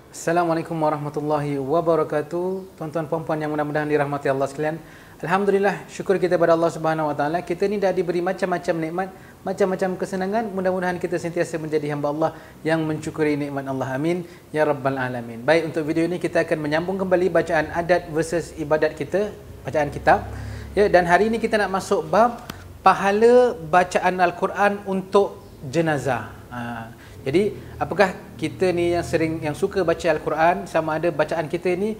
Assalamualaikum warahmatullahi wabarakatuh. Tuan-tuan puan-puan yang mudah-mudahan dirahmati Allah sekalian. Alhamdulillah, syukur kita kepada Allah Subhanahu wa taala. Kita ni dah diberi macam-macam nikmat, macam-macam kesenangan. Mudah-mudahan kita sentiasa menjadi hamba Allah yang mensyukuri nikmat Allah. Amin ya rabbal alamin. Baik, untuk video ini kita akan menyambung kembali bacaan adat versus ibadat kita, bacaan kitab. Ya, dan hari ini kita nak masuk bab pahala bacaan Al-Quran untuk jenazah. Jadi apakah kita ni yang suka baca Al-Quran, sama ada bacaan kita ni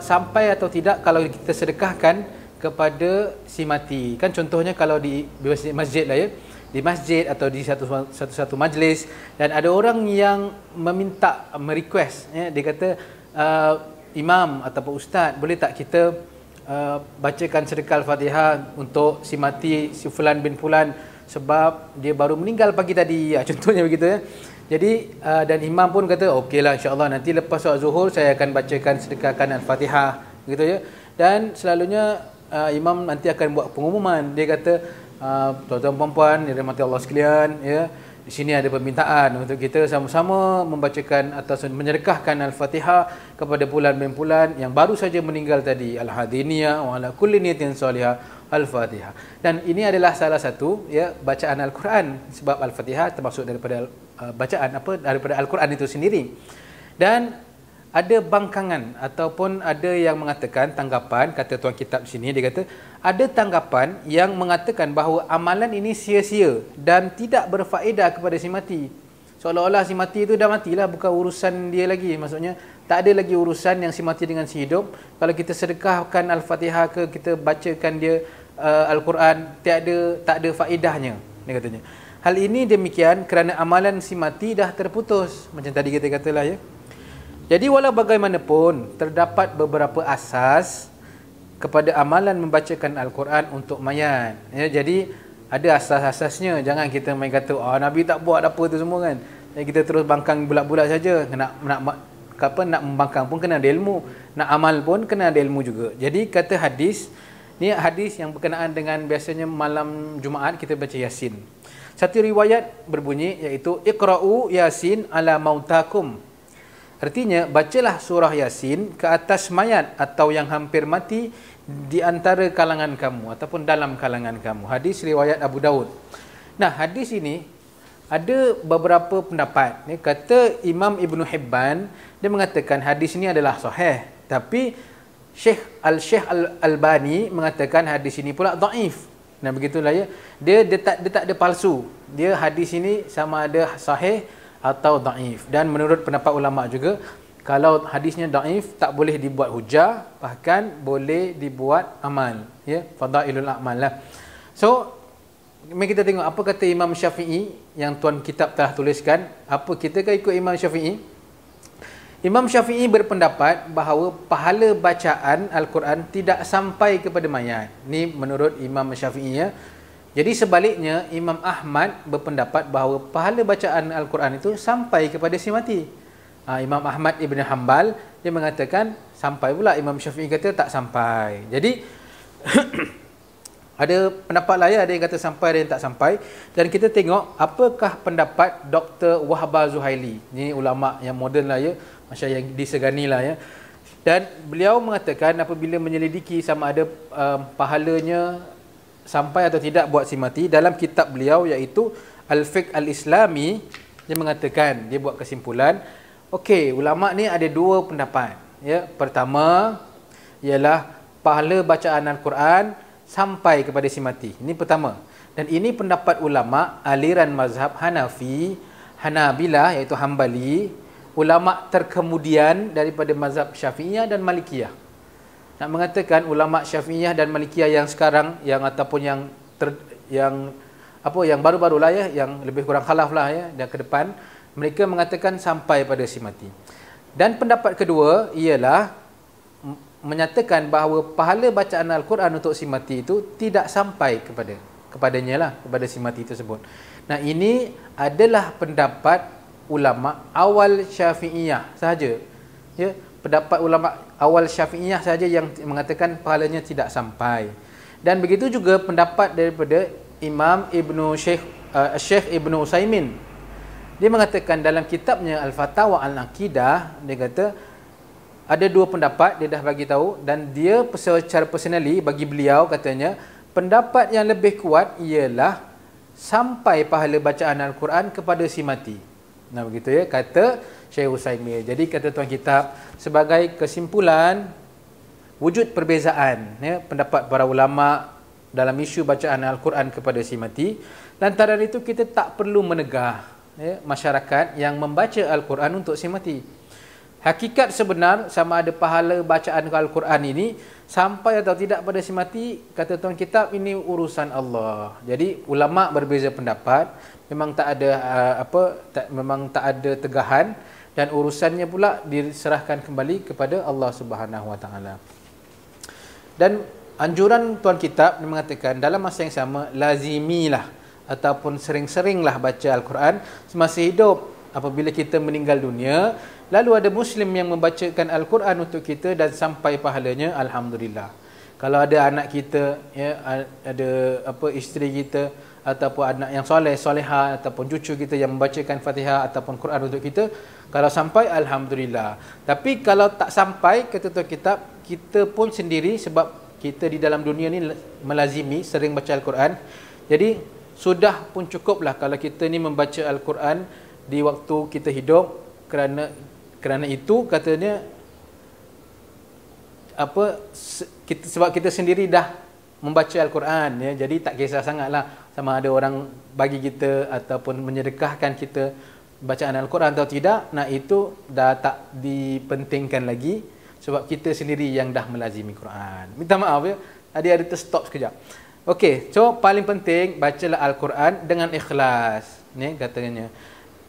sampai atau tidak kalau kita sedekahkan kepada si mati. Kan contohnya kalau di masjid lah ya, di masjid atau di satu majlis, dan ada orang yang merequest ya, dia kata imam ataupun ustaz, boleh tak kita bacakan sedekah Al-Fatihah untuk si mati, si fulan bin fulan, sebab dia baru meninggal pagi tadi, contohnya begitu ya. Jadi dan imam pun kata okeylah, insya-Allah nanti lepas solat Zuhur saya akan bacakan sedekahkan Al-Fatihah, begitu ya. Dan selalunya imam nanti akan buat pengumuman, dia kata tuan-tuan puan-puan yang dirahmati Allah sekalian ya, di sini ada permintaan untuk kita sama-sama membacakan atau menyedekahkan Al-Fatihah kepada fulan bin fulan yang baru saja meninggal tadi. Al-Hadiniyah wa ala kulli niyatin salihah Al-Fatihah. Dan ini adalah salah satu ya bacaan Al-Quran, sebab Al-Fatihah termasuk daripada bacaan daripada Al-Quran itu sendiri. Dan ada bangkangan ataupun ada yang mengatakan tanggapan, kata tuan kitab sini, dia kata ada tanggapan yang mengatakan bahawa amalan ini sia-sia dan tidak berfaedah kepada si mati. Seolah-olah si mati itu dah matilah, bukan urusan dia lagi. Maksudnya tak ada lagi urusan yang si mati dengan si hidup. Kalau kita sedekahkan Al-Fatihah ke, kita bacakan dia Al-Quran, tak ada faedahnya, dia katanya. Hal ini demikian kerana amalan si mati dah terputus, macam tadi kita katalah ya. Jadi walau bagaimanapun, terdapat beberapa asas kepada amalan membacakan Al-Quran untuk mayat ya. Jadi ada asas-asasnya. Jangan kita main kata Nabi tak buat apa tu semua kan. Jadi kita terus bangkang bulat-bulat saja. Nak membangkang pun kena ada ilmu, nak amal pun kena ada ilmu juga. Jadi kata hadis ni, hadis yang berkenaan dengan biasanya malam Jumaat kita baca Yasin. Satu riwayat berbunyi iaitu Iqra'u Yasin ala mautakum. Artinya bacalah surah Yasin ke atas mayat atau yang hampir mati di antara kalangan kamu ataupun dalam kalangan kamu. Hadis riwayat Abu Daud. Nah, hadis ini ada beberapa pendapat. Kata Imam Ibn Hibban, dia mengatakan hadis ini adalah sahih, tapi Syekh Al-Albani mengatakan hadis ini pula dhaif. Nah, begitulah ya. Dia tak ada palsu. Dia hadis ini sama ada sahih atau dhaif. Dan menurut pendapat ulama juga, kalau hadisnya dhaif tak boleh dibuat hujah, bahkan boleh dibuat amal ya, fadailul a'mal lah. So mari kita tengok apa kata Imam Syafi'i yang tuan kitab telah tuliskan. Apa kita kan ikut Imam Syafi'i? Imam Syafi'i berpendapat bahawa pahala bacaan Al-Quran tidak sampai kepada mayat. Ni menurut Imam Syafi'i ya. Jadi sebaliknya Imam Ahmad berpendapat bahawa pahala bacaan Al-Quran itu sampai kepada si mati. Imam Ahmad Ibn Hanbal dia mengatakan sampai pula. Imam Syafi'i kata tak sampai. Jadi ada pendapat lain, ada yang kata sampai, ada yang tak sampai. Dan kita tengok apakah pendapat Dr. Wahbah Zuhaili. Ini ulama yang moden lah ya, macam yang disegani lah ya. Dan beliau mengatakan apabila menyelidiki sama ada pahalanya sampai atau tidak buat si mati, dalam kitab beliau iaitu Al-Fiqh Al-Islami, dia mengatakan, dia buat kesimpulan, okey, ulama ni ada dua pendapat ya. Pertama ialah pahala bacaan Al-Quran sampai kepada si mati. Ini pertama. Dan ini pendapat ulama aliran mazhab Hanafi, Hanabilah iaitu Hambali, ulama terkemudian daripada mazhab Syafi'iyah dan Malikiyah. Nak mengatakan ulama Syafi'iyah dan Malikiyah yang sekarang, yang ataupun yang baru-barulah ya, yang lebih kurang khalaf lah ya, dan ke depan, mereka mengatakan sampai pada si mati. Dan pendapat kedua ialah menyatakan bahawa pahala bacaan Al-Quran untuk si mati itu tidak sampai kepadanya lah, kepada si mati tersebut. Nah, ini adalah pendapat ulama awal Syafi'iyah sahaja ya. Pendapat ulama awal Syafi'iyah saja yang mengatakan pahalanya tidak sampai. Dan begitu juga pendapat daripada Imam Syekh Ibn Utsaimin Dia mengatakan dalam kitabnya Al-Fatawa Al-Aqidah, dia kata ada dua pendapat dia dah bagi tahu, dan dia secara personally bagi beliau katanya pendapat yang lebih kuat ialah sampai pahala bacaan Al-Quran kepada si mati. Nah begitu ya kata Syekh Utsaimin. Jadi kata tuan kitab, sebagai kesimpulan wujud perbezaan ya pendapat para ulama dalam isu bacaan Al-Quran kepada si mati. Lantaran itu kita tak perlu menegah ya, masyarakat yang membaca Al-Quran untuk si mati. Hakikat sebenar sama ada pahala bacaan Al-Quran ini sampai atau tidak pada si mati, kata tuan kitab, ini urusan Allah. Jadi ulama berbeza pendapat, memang tak ada memang tak ada tegahan, dan urusannya pula diserahkan kembali kepada Allah Subhanahu Wa Taala. Dan anjuran tuan kitab mengatakan dalam masa yang sama lazimilah ataupun sering-seringlah baca Al-Quran semasa hidup. Apabila kita meninggal dunia, lalu ada Muslim yang membacakan Al-Quran untuk kita dan sampai pahalanya, alhamdulillah. Kalau ada anak kita, ya, ada isteri kita ataupun anak yang soleh, soleha ataupun cucu kita yang membacakan Fatihah ataupun Quran untuk kita, kalau sampai, alhamdulillah. Tapi kalau tak sampai, kata tuan kitab, kita pun sendiri, sebab kita di dalam dunia ni melazimi sering baca Al-Quran, jadi sudah pun cukuplah kalau kita ni membaca Al-Quran di waktu kita hidup, kerana itu katanya sebab kita sendiri dah membaca Al-Quran ya, jadi tak kisah sangatlah sama ada orang bagi kita ataupun menyedekahkan kita bacaan Al-Quran atau tidak. Nah itu dah tak dipentingkan lagi sebab kita sendiri yang dah melazimi Quran. Minta maaf ya, ada terstop sekejap. Okey, so paling penting bacalah Al-Quran dengan ikhlas ni katanya,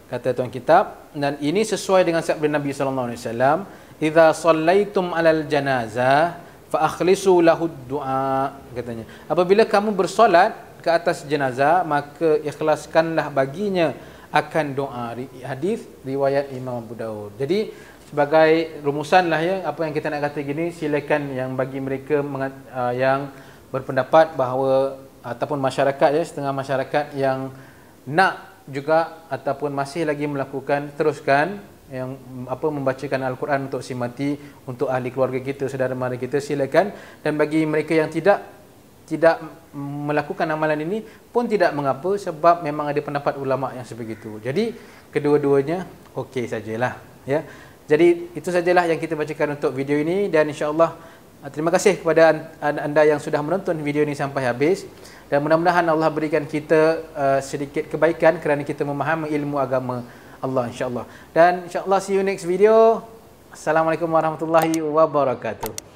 kata tuan kitab. Dan ini sesuai dengan sabda Nabi sallallahu alaihi wasallam, "Idza shallaitum 'alal janazah fa akhlisu lahu du'a," katanya. Apabila kamu bersolat ke atas jenazah, maka ikhlaskanlah baginya akan doa. Hadis riwayat Imam Abu Daud. Jadi sebagai rumusan lah ya, apa yang kita nak kata gini, silakan yang bagi mereka yang berpendapat bahawa ataupun masyarakat ya, setengah masyarakat yang nak juga ataupun masih lagi melakukan, teruskan yang membacakan Al-Quran untuk si mati, untuk ahli keluarga kita, saudara mara kita, silakan. Dan bagi mereka yang tidak melakukan amalan ini pun tidak mengapa, sebab memang ada pendapat ulama yang sebegitu. Jadi kedua-duanya okey sajalah ya. Jadi itu sajalah yang kita bacakan untuk video ini, dan insya-Allah terima kasih kepada anda yang sudah menonton video ini sampai habis, dan mudah-mudahan Allah berikan kita sedikit kebaikan kerana kita memahami ilmu agama Allah, insya-Allah. Dan insya-Allah see you next video. Assalamualaikum warahmatullahi wabarakatuh.